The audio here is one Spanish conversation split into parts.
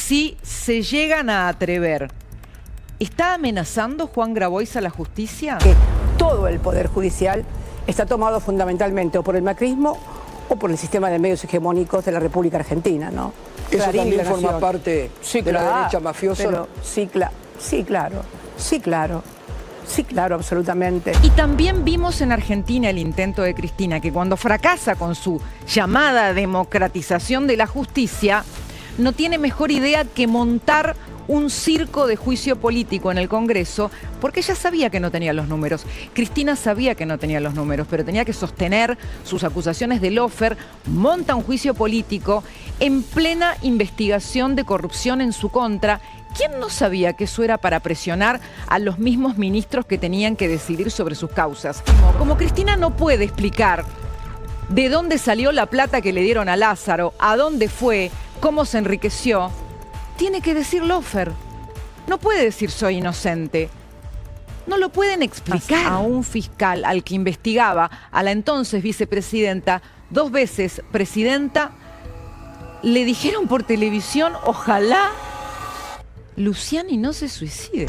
Si se llegan a atrever, ¿está amenazando Juan Grabois a la justicia? Que todo el Poder Judicial está tomado fundamentalmente o por el macrismo o por el sistema de medios hegemónicos de la República Argentina, ¿no? ¿Eso Clarín, también La forma Nación. parte Sí, de la claro, derecha mafiosa? pero sí, claro, absolutamente. Y también vimos en Argentina el intento de Cristina, que cuando fracasa con su llamada democratización de la justicia, no tiene mejor idea que montar un circo de juicio político en el Congreso, porque ella sabía que no tenía los números. Cristina sabía que no tenía los números, pero tenía que sostener sus acusaciones de lawfare, monta un juicio político en plena investigación de corrupción en su contra. ¿Quién no sabía que eso era para presionar a los mismos ministros que tenían que decidir sobre sus causas? Como Cristina no puede explicar de dónde salió la plata que le dieron a Lázaro, a dónde fue, cómo se enriqueció, tiene que decir lawfare. No puede decir soy inocente. No lo pueden explicar. A un fiscal al que investigaba a la entonces vicepresidenta, 2 veces presidenta, le dijeron por televisión, ojalá Luciani no se suicide.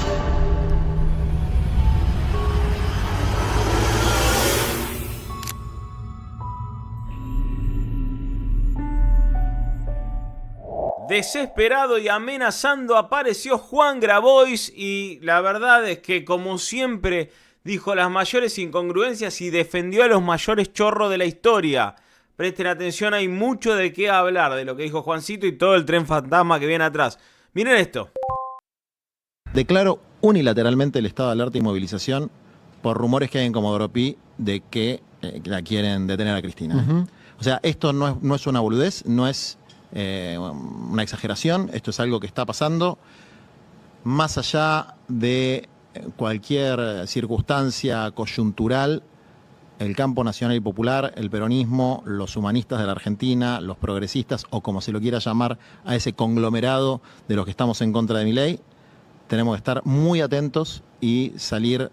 Desesperado y amenazando apareció Juan Grabois y la verdad es que, como siempre, dijo las mayores incongruencias y defendió a los mayores chorros de la historia. Presten atención, hay mucho de qué hablar de lo que dijo Juancito y todo el tren fantasma que viene atrás. Miren esto. Declaro unilateralmente el estado de alerta y movilización por rumores que hay en Comodoro Pi de que la quieren detener a Cristina. O sea, esto no es una boludez, no es una exageración, esto es algo que está pasando. Más allá de cualquier circunstancia coyuntural, el campo nacional y popular, el peronismo, los humanistas de la Argentina, los progresistas, o como se lo quiera llamar, a ese conglomerado de los que estamos en contra de Milei, tenemos que estar muy atentos y salir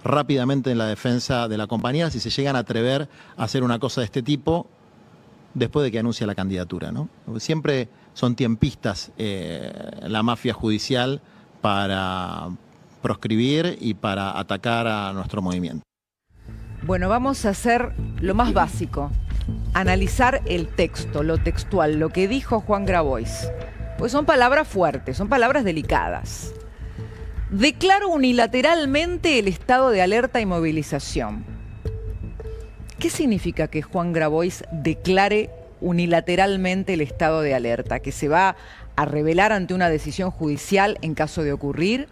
rápidamente en la defensa de la compañía si se llegan a atrever a hacer una cosa de este tipo después de que anuncie la candidatura, ¿no? Siempre son tiempistas la mafia judicial para proscribir y para atacar a nuestro movimiento. Bueno, vamos a hacer lo más básico, analizar el texto, lo textual, lo que dijo Juan Grabois. Pues son palabras fuertes, son palabras delicadas. Declaro unilateralmente el estado de alerta y movilización. ¿Qué significa que Juan Grabois declare unilateralmente el estado de alerta? ¿Que se va a revelar ante una decisión judicial en caso de ocurrir?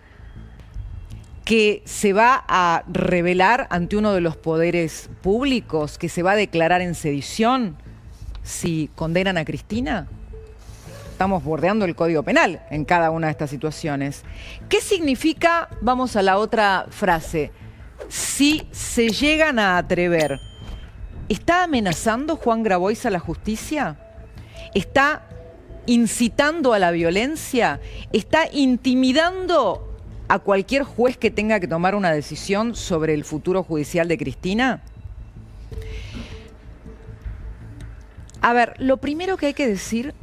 ¿Que se va a revelar ante uno de los poderes públicos? ¿Que se va a declarar en sedición si condenan a Cristina? Estamos bordeando el Código Penal en cada una de estas situaciones. ¿Qué significa, vamos a la otra frase, si se llegan a atrever? ¿Está amenazando Juan Grabois a la justicia? ¿Está incitando a la violencia? ¿Está intimidando a cualquier juez que tenga que tomar una decisión sobre el futuro judicial de Cristina? A ver, lo primero que hay que decir...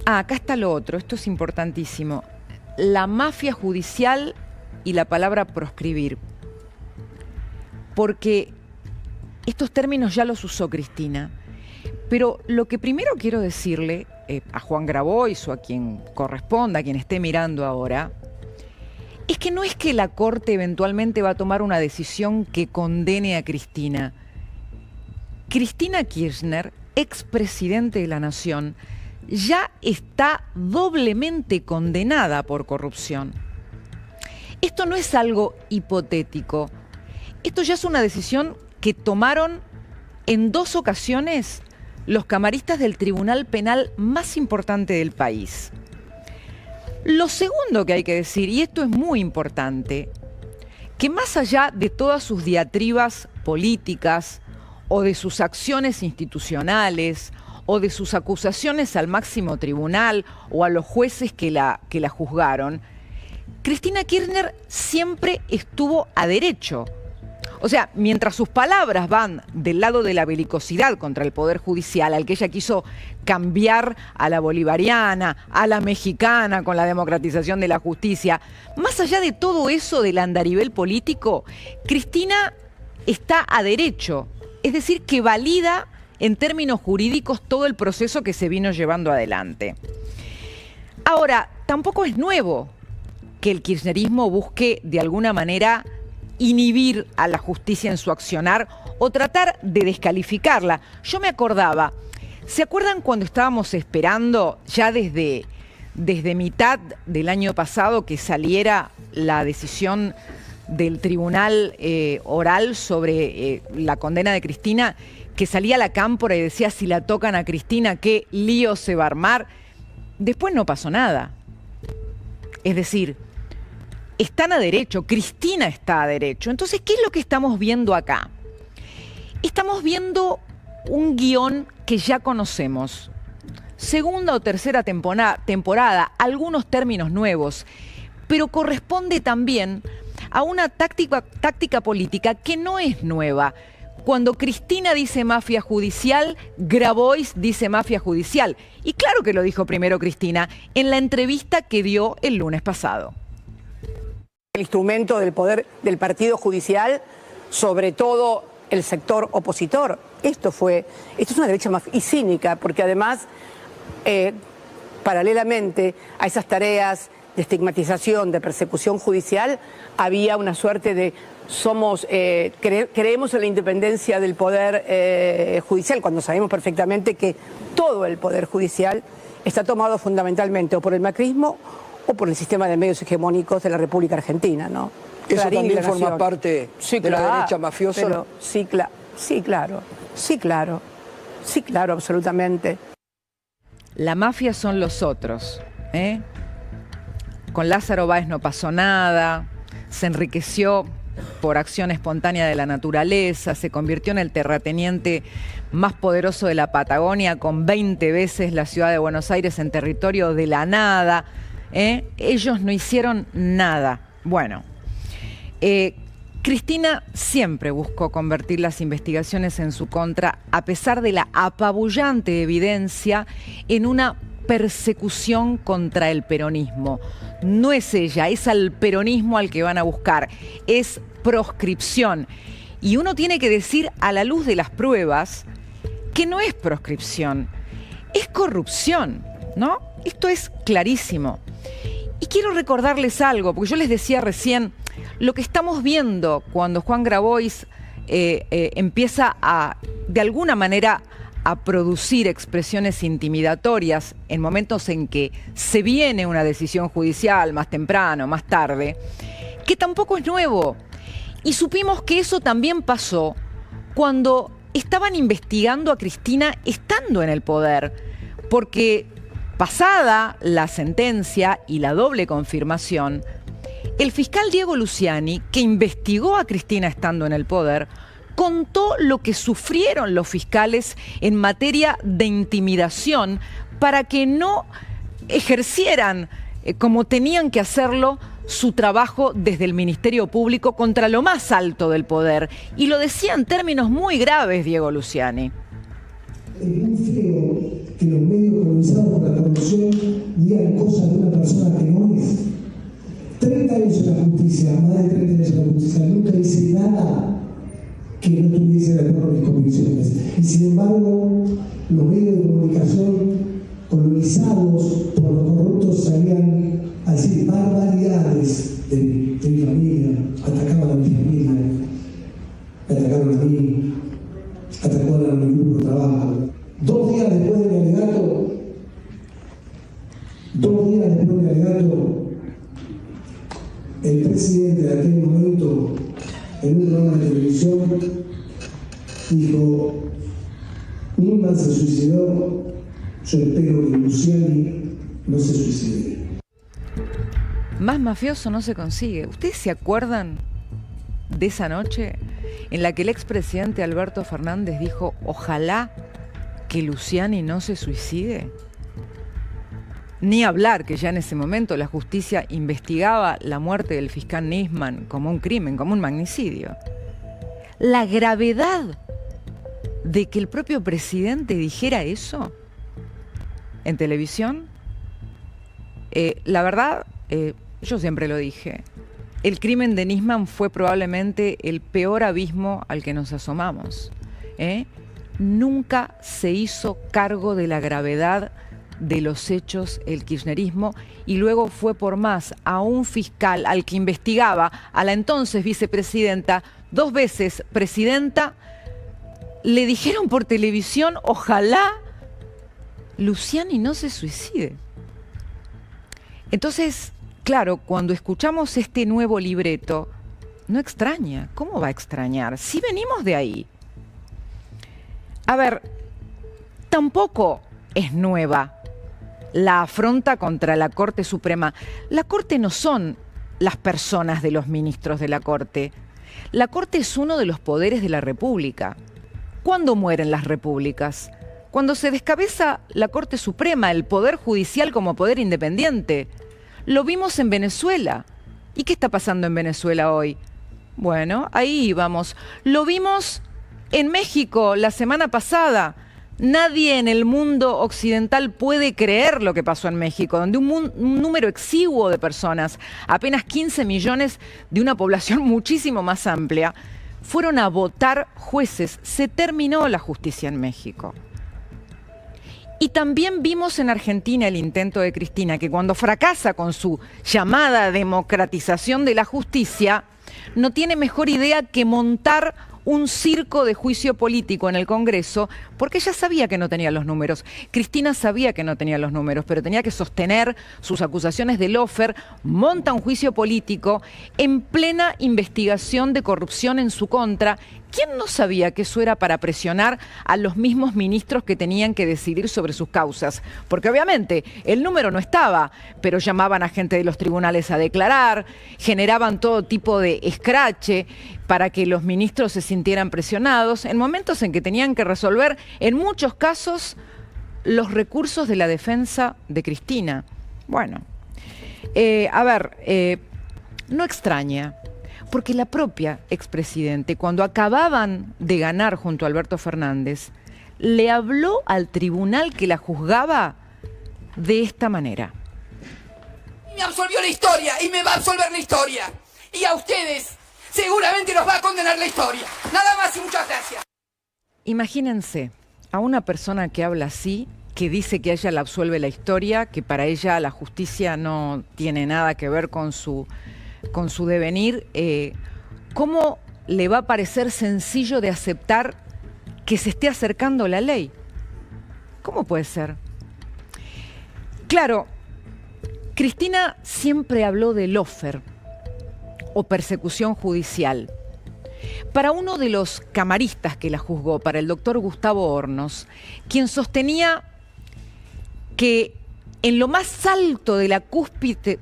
acá está lo otro, esto es importantísimo. La mafia judicial y la palabra proscribir. Porque estos términos ya los usó Cristina. Pero lo que primero quiero decirle a Juan Grabois o a quien corresponda, a quien esté mirando ahora, es que no es que la Corte eventualmente va a tomar una decisión que condene a Cristina. Cristina Kirchner, expresidente de la Nación, ya está doblemente condenada por corrupción. Esto no es algo hipotético. Esto ya es una decisión que tomaron en 2 ocasiones los camaristas del Tribunal Penal más importante del país. Lo segundo que hay que decir, y esto es muy importante, que más allá de todas sus diatribas políticas o de sus acciones institucionales o de sus acusaciones al máximo tribunal o a los jueces que la juzgaron, Cristina Kirchner siempre estuvo a derecho. O sea, mientras sus palabras van del lado de la belicosidad contra el Poder Judicial, al que ella quiso cambiar a la bolivariana, a la mexicana con la democratización de la justicia, más allá de todo eso del andarivel político, Cristina está a derecho, es decir, que valida en términos jurídicos todo el proceso que se vino llevando adelante. Ahora, tampoco es nuevo que el kirchnerismo busque de alguna manera inhibir a la justicia en su accionar o tratar de descalificarla. Yo me acordaba, ¿se acuerdan cuando estábamos esperando ya desde mitad del año pasado que saliera la decisión del tribunal oral sobre la condena de Cristina, que salía la cámpora y decía si la tocan a Cristina, qué lío se va a armar? Después no pasó nada. Es decir, están a derecho, Cristina está a derecho. Entonces, ¿qué es lo que estamos viendo acá? Estamos viendo un guión que ya conocemos. Segunda o tercera temporada, algunos términos nuevos, pero corresponde también a una táctica política que no es nueva. Cuando Cristina dice mafia judicial, Grabois dice mafia judicial. Y claro que lo dijo primero Cristina en la entrevista que dio el lunes pasado. El instrumento del poder del partido judicial, sobre todo el sector opositor. Esto es una derecha y cínica, porque además, paralelamente a esas tareas de estigmatización, de persecución judicial, había una suerte de creemos en la independencia del poder judicial, cuando sabemos perfectamente que todo el poder judicial está tomado fundamentalmente o por el macrismo o por el sistema de medios hegemónicos de la República Argentina, ¿no? ¿Eso Clarín también y La forma Nación. parte Sí, de la claro, derecha mafiosa? pero sí, claro, absolutamente. La mafia son los otros, ¿eh? Con Lázaro Báez no pasó nada, se enriqueció por acción espontánea de la naturaleza, se convirtió en el terrateniente más poderoso de la Patagonia, con 20 veces la ciudad de Buenos Aires en territorio de la nada, ¿eh? Ellos no hicieron nada. Bueno, Cristina siempre buscó convertir las investigaciones en su contra, a pesar de la apabullante evidencia, en una persecución contra el peronismo. No es ella, es al peronismo al que van a buscar, es proscripción. Y uno tiene que decir a la luz de las pruebas que no es proscripción, es corrupción, ¿no? Esto es clarísimo. Y quiero recordarles algo, porque yo les decía recién, lo que estamos viendo cuando Juan Grabois empieza de alguna manera, a producir expresiones intimidatorias en momentos en que se viene una decisión judicial más temprano, más tarde, que tampoco es nuevo. Y supimos que eso también pasó cuando estaban investigando a Cristina estando en el poder, porque pasada la sentencia y la doble confirmación, el fiscal Diego Luciani, que investigó a Cristina estando en el poder, contó lo que sufrieron los fiscales en materia de intimidación para que no ejercieran como tenían que hacerlo su trabajo desde el Ministerio Público contra lo más alto del poder. Y lo decía en términos muy graves Diego Luciani. Es muy feo que los medios colonizados por la corrupción digan cosas de una persona que no es. 30 años en la justicia, más de 30 años en la justicia, nunca hice nada que no tuviese de acuerdo con mis convicciones. Y sin embargo, los medios de comunicación colonizados por los corruptos salían a decir barbaridades de mi familia, atacaban a mi familia, me atacaron a mí, atacaron a mi grupo de trabajo. 2 días después del alegato, el presidente de aquel momento, en un programa de televisión, dijo: Nisman se suicidó, yo espero que Luciani no se suicide. Más mafioso no se consigue. ¿Ustedes se acuerdan de esa noche en la que el expresidente Alberto Fernández dijo: ojalá que Luciani no se suicide? Ni hablar que ya en ese momento la justicia investigaba la muerte del fiscal Nisman como un crimen, como un magnicidio. la gravedad de que el propio presidente dijera eso en televisión? La verdad, yo siempre lo dije, el crimen de Nisman fue probablemente el peor abismo al que nos asomamos. Nunca se hizo cargo de la gravedad de los hechos el kirchnerismo, y luego fue por más a un fiscal al que investigaba, a la entonces vicepresidenta, 2 veces presidenta, le dijeron por televisión: ojalá Luciani no se suicide. Entonces, claro, cuando escuchamos este nuevo libreto, no extraña. ¿Cómo va a extrañar? Si venimos de ahí. A ver, tampoco es nueva la afronta contra la Corte Suprema. La Corte no son las personas de los ministros de la Corte. La Corte es uno de los poderes de la República. ¿Cuándo mueren las repúblicas? Cuando se descabeza la Corte Suprema, el Poder Judicial como poder independiente. Lo vimos en Venezuela. ¿Y qué está pasando en Venezuela hoy? Bueno, ahí vamos. Lo vimos en México la semana pasada. Nadie en el mundo occidental puede creer lo que pasó en México, donde un número exiguo de personas, apenas 15 millones de una población muchísimo más amplia, fueron a votar jueces. Se terminó la justicia en México. Y también vimos en Argentina el intento de Cristina, que cuando fracasa con su llamada democratización de la justicia, no tiene mejor idea que montar un circo de juicio político en el Congreso, porque ella sabía que no tenía los números. Cristina sabía que no tenía los números, pero tenía que sostener sus acusaciones de lawfare, monta un juicio político en plena investigación de corrupción en su contra. ¿Quién no sabía que eso era para presionar a los mismos ministros que tenían que decidir sobre sus causas? Porque obviamente el número no estaba, pero llamaban a gente de los tribunales a declarar, generaban todo tipo de escrache para que los ministros se sintieran presionados en momentos en que tenían que resolver, en muchos casos, los recursos de la defensa de Cristina. Bueno, no extraña. Porque la propia expresidente, cuando acababan de ganar junto a Alberto Fernández, le habló al tribunal que la juzgaba de esta manera. Me absolvió la historia y me va a absolver la historia. Y a ustedes seguramente los va a condenar la historia. Nada más y muchas gracias. Imagínense a una persona que habla así, que dice que a ella la absuelve la historia, que para ella la justicia no tiene nada que ver con su devenir. ¿Cómo le va a parecer sencillo de aceptar que se esté acercando la ley? ¿Cómo puede ser? Claro, Cristina siempre habló de lawfare o persecución judicial. Para uno de los camaristas que la juzgó, para el doctor Gustavo Hornos, quien sostenía que en lo más alto de la cúspide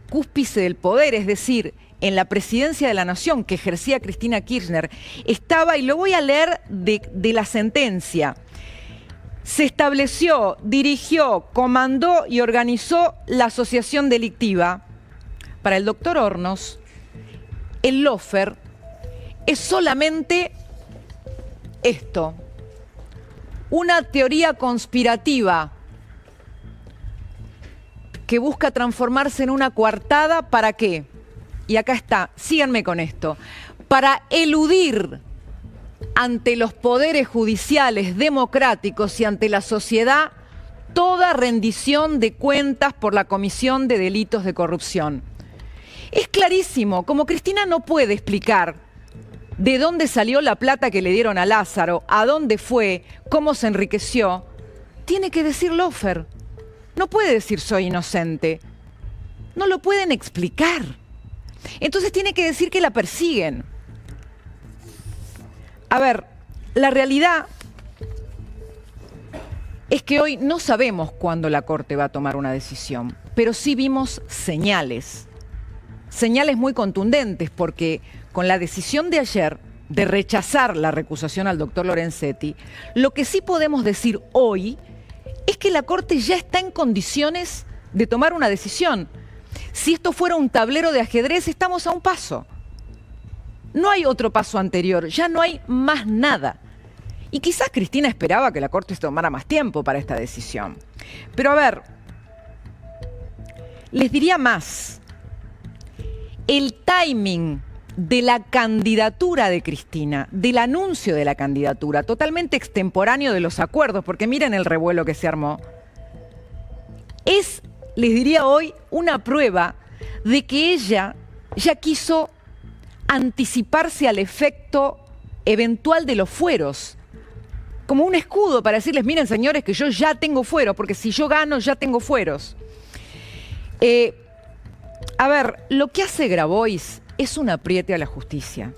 del poder, es decir, en la presidencia de la Nación que ejercía Cristina Kirchner, estaba, y lo voy a leer de la sentencia, se estableció, dirigió, comandó y organizó la asociación delictiva. Para el doctor Hornos, el lawfare es solamente esto, una teoría conspirativa que busca transformarse en una coartada. ¿Para qué? Y acá está, síganme con esto, para eludir ante los poderes judiciales democráticos y ante la sociedad toda rendición de cuentas por la comisión de delitos de corrupción. Es clarísimo, como Cristina no puede explicar de dónde salió la plata que le dieron a Lázaro, a dónde fue, cómo se enriqueció, tiene que decir lawfare. No puede decir soy inocente. No lo pueden explicar. Entonces tiene que decir que la persiguen. A ver, la realidad es que hoy no sabemos cuándo la Corte va a tomar una decisión, pero sí vimos señales muy contundentes, porque con la decisión de ayer de rechazar la recusación al doctor Lorenzetti, lo que sí podemos decir hoy es que la Corte ya está en condiciones de tomar una decisión. Si esto fuera un tablero de ajedrez, estamos a un paso. No hay otro paso anterior, ya no hay más nada. Y quizás Cristina esperaba que la Corte se tomara más tiempo para esta decisión. Pero a ver, les diría más. El timing de la candidatura de Cristina, del anuncio de la candidatura, totalmente extemporáneo de los acuerdos, porque miren el revuelo que se armó, es, les diría hoy, una prueba de que ella ya quiso anticiparse al efecto eventual de los fueros, como un escudo para decirles, miren señores, que yo ya tengo fueros, porque si yo gano ya tengo fueros. A ver, lo que hace Grabois es un apriete a la justicia.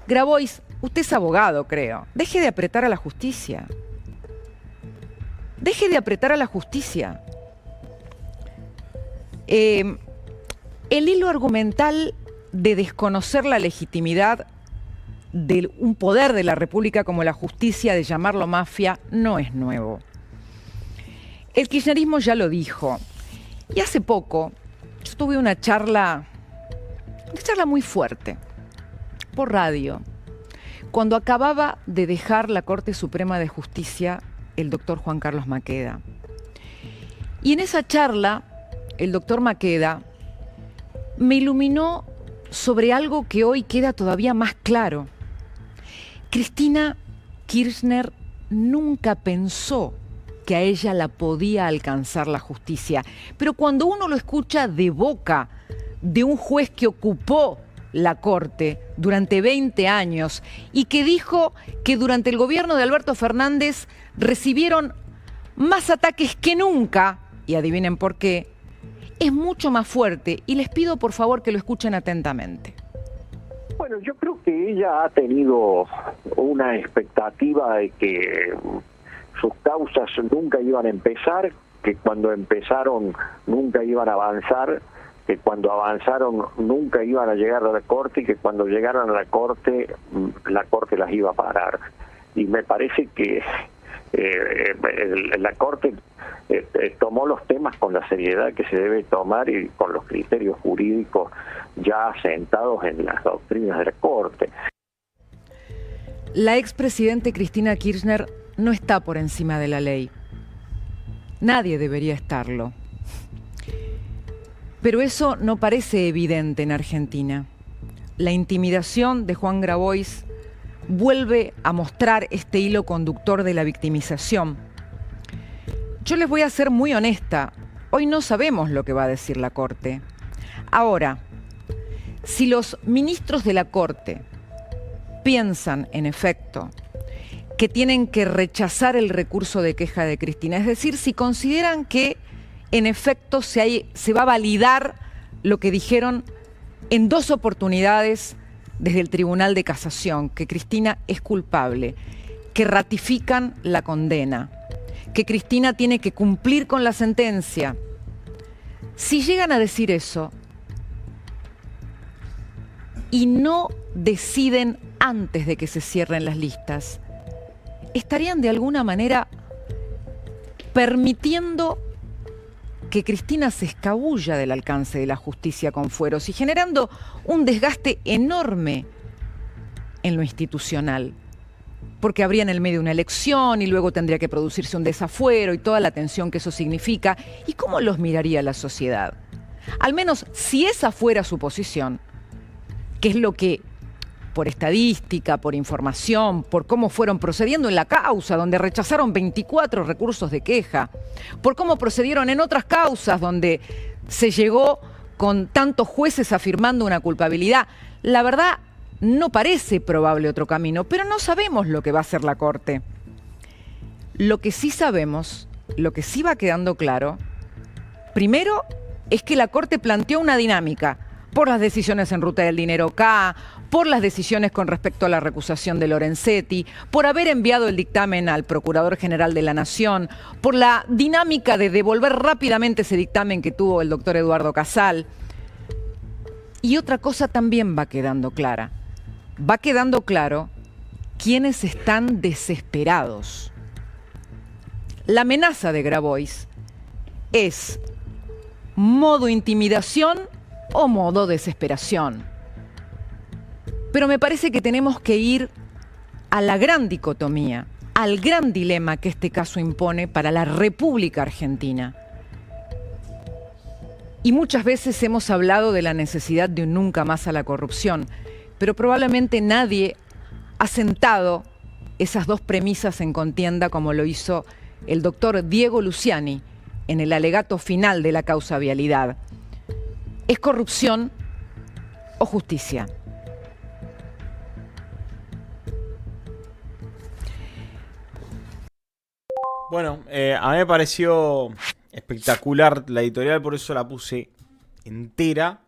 Grabois, usted es abogado, creo. Deje de apretar a la justicia. Deje de apretar a la justicia. El hilo argumental de desconocer la legitimidad de un poder de la República como la justicia, de llamarlo mafia, no es nuevo. El kirchnerismo ya lo dijo. Y hace poco yo tuve una charla muy fuerte, por radio, cuando acababa de dejar la Corte Suprema de Justicia el doctor Juan Carlos Maqueda. Y en esa charla, el doctor Maqueda me iluminó sobre algo que hoy queda todavía más claro. Cristina Kirchner nunca pensó que a ella la podía alcanzar la justicia. Pero cuando uno lo escucha de boca de un juez que ocupó la Corte durante 20 años y que dijo que durante el gobierno de Alberto Fernández recibieron más ataques que nunca, y adivinen por qué, es mucho más fuerte, y les pido por favor que lo escuchen atentamente. Bueno, yo creo que ella ha tenido una expectativa de que sus causas nunca iban a empezar, que cuando empezaron nunca iban a avanzar, que cuando avanzaron nunca iban a llegar a la Corte y que cuando llegaran a la Corte las iba a parar. Y me parece que la Corte tomó los temas con la seriedad que se debe tomar y con los criterios jurídicos ya asentados en las doctrinas de la Corte. La expresidente Cristina Kirchner no está por encima de la ley. Nadie debería estarlo. Pero eso no parece evidente en Argentina. La intimidación de Juan Grabois vuelve a mostrar este hilo conductor de la victimización. Yo les voy a ser muy honesta. Hoy no sabemos lo que va a decir la Corte. Ahora, si los ministros de la Corte piensan, en efecto, que tienen que rechazar el recurso de queja de Cristina, es decir, si consideran que en efecto se va a validar lo que dijeron en 2 oportunidades desde el Tribunal de Casación, que Cristina es culpable, que ratifican la condena, que Cristina tiene que cumplir con la sentencia. Si llegan a decir eso y no deciden antes de que se cierren las listas, estarían de alguna manera permitiendo que Cristina se escabulla del alcance de la justicia con fueros y generando un desgaste enorme en lo institucional, porque habría en el medio una elección y luego tendría que producirse un desafuero y toda la tensión que eso significa. ¿Y cómo los miraría la sociedad? Al menos si esa fuera su posición, que es lo que, por estadística, por información, por cómo fueron procediendo en la causa, donde rechazaron 24 recursos de queja, por cómo procedieron en otras causas donde se llegó con tantos jueces afirmando una culpabilidad. La verdad, no parece probable otro camino, pero no sabemos lo que va a hacer la Corte. Lo que sí sabemos, lo que sí va quedando claro, primero es que la Corte planteó una dinámica por las decisiones en ruta del dinero K, por las decisiones con respecto a la recusación de Lorenzetti, por haber enviado el dictamen al Procurador General de la Nación, por la dinámica de devolver rápidamente ese dictamen que tuvo el doctor Eduardo Casal. Y otra cosa también va quedando clara. Va quedando claro quiénes están desesperados. La amenaza de Grabois es modo intimidación o modo desesperación. Pero me parece que tenemos que ir a la gran dicotomía, al gran dilema que este caso impone para la República Argentina. Y muchas veces hemos hablado de la necesidad de un nunca más a la corrupción, pero probablemente nadie ha sentado esas dos premisas en contienda como lo hizo el doctor Diego Luciani en el alegato final de la causa Vialidad. ¿Es corrupción o justicia? Bueno, a mí me pareció espectacular la editorial, por eso la puse entera,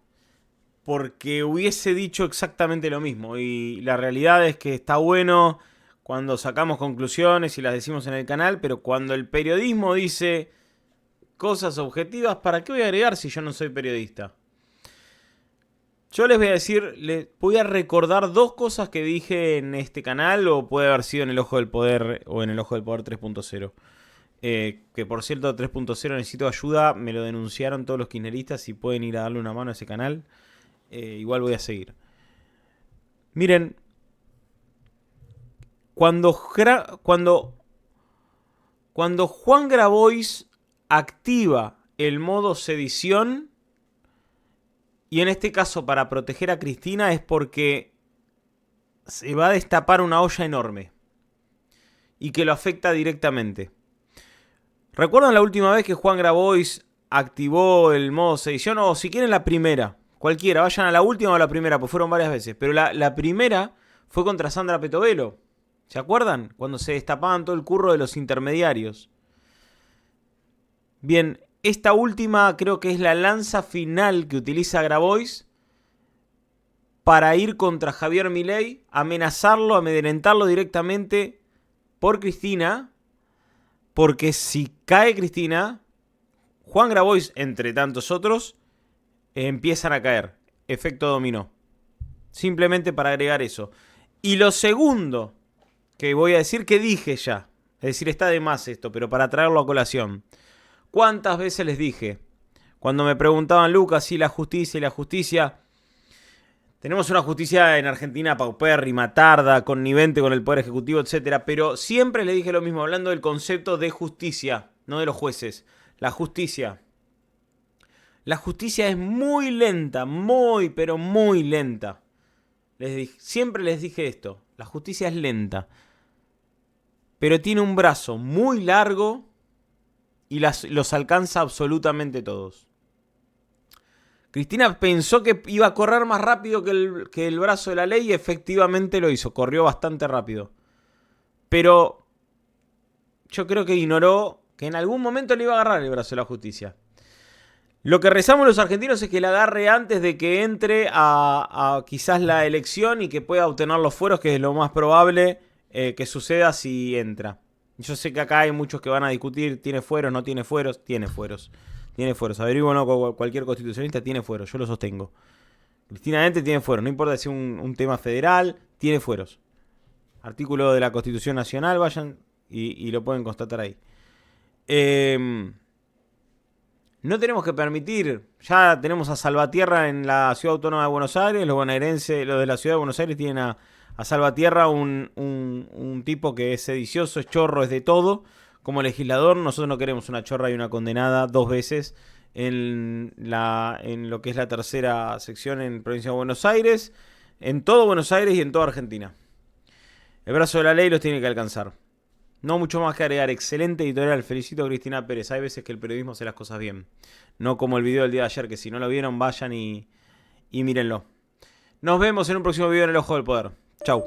porque hubiese dicho exactamente lo mismo. Y la realidad es que está bueno cuando sacamos conclusiones y las decimos en el canal, pero cuando el periodismo dice cosas objetivas, ¿para qué voy a agregar si yo no soy periodista? Yo les voy a decir, les voy a recordar dos cosas que dije en este canal, o puede haber sido en El Ojo del Poder o en El Ojo del Poder 3.0. Que por cierto, 3.0 necesito ayuda, me lo denunciaron todos los kirchneristas y pueden ir a darle una mano a ese canal. Igual voy a seguir. Miren, cuando Juan Grabois activa el modo sedición, y en este caso para proteger a Cristina, es porque se va a destapar una olla enorme y que lo afecta directamente. ¿Recuerdan la última vez que Juan Grabois activó el modo sedición? O si quieren la primera, cualquiera, vayan a la última o a la primera, pues fueron varias veces. Pero la primera fue contra Sandra Petovelo. ¿Se acuerdan? Cuando se destapaban todo el curro de los intermediarios. Bien, esta última creo que es la lanza final que utiliza Grabois para ir contra Javier Milei, amenazarlo, amedrentarlo directamente por Cristina. Porque si cae Cristina, Juan Grabois, entre tantos otros, empiezan a caer. Efecto dominó. Simplemente para agregar eso. Y lo segundo que voy a decir, que dije ya. Es decir, está de más esto, pero para traerlo a colación. ¿Cuántas veces les dije? Cuando me preguntaban, Lucas, si la justicia y la justicia... Tenemos una justicia en Argentina paupérrima, tarda, connivente con el Poder Ejecutivo, etc. Pero siempre le dije lo mismo, hablando del concepto de justicia, no de los jueces. La justicia. La justicia es muy lenta, muy, pero muy lenta. Siempre les dije esto. La justicia es lenta. Pero tiene un brazo muy largo y los alcanza absolutamente todos. Cristina pensó que iba a correr más rápido que el brazo de la ley y efectivamente lo hizo. Corrió bastante rápido. Pero yo creo que ignoró que en algún momento le iba a agarrar el brazo de la justicia. Lo que rezamos los argentinos es que la agarre antes de que entre a quizás la elección y que pueda obtener los fueros, que es lo más probable que suceda si entra. Yo sé que acá hay muchos que van a discutir, ¿tiene fueros, no tiene fueros? Tiene fueros. Tiene fueros. Averiguo, cualquier constitucionalista tiene fueros. Yo lo sostengo. Cristina Ente tiene fueros. No importa si es un tema federal, tiene fueros. Artículo de la Constitución Nacional, vayan y lo pueden constatar ahí. No tenemos que permitir. Ya tenemos a Salvatierra en la Ciudad Autónoma de Buenos Aires. Los bonaerenses, los de la Ciudad de Buenos Aires tienen a Salvatierra, un tipo que es sedicioso, es chorro, es de todo. Como legislador, nosotros no queremos una chorra y una condenada dos veces en lo que es la tercera sección en Provincia de Buenos Aires, en todo Buenos Aires y en toda Argentina. El brazo de la ley los tiene que alcanzar. No mucho más que agregar. Excelente editorial. Felicito a Cristina Pérez. Hay veces que el periodismo hace las cosas bien. No como el video del día de ayer, que si no lo vieron, vayan y mírenlo. Nos vemos en un próximo video en El Ojo del Poder. Chau.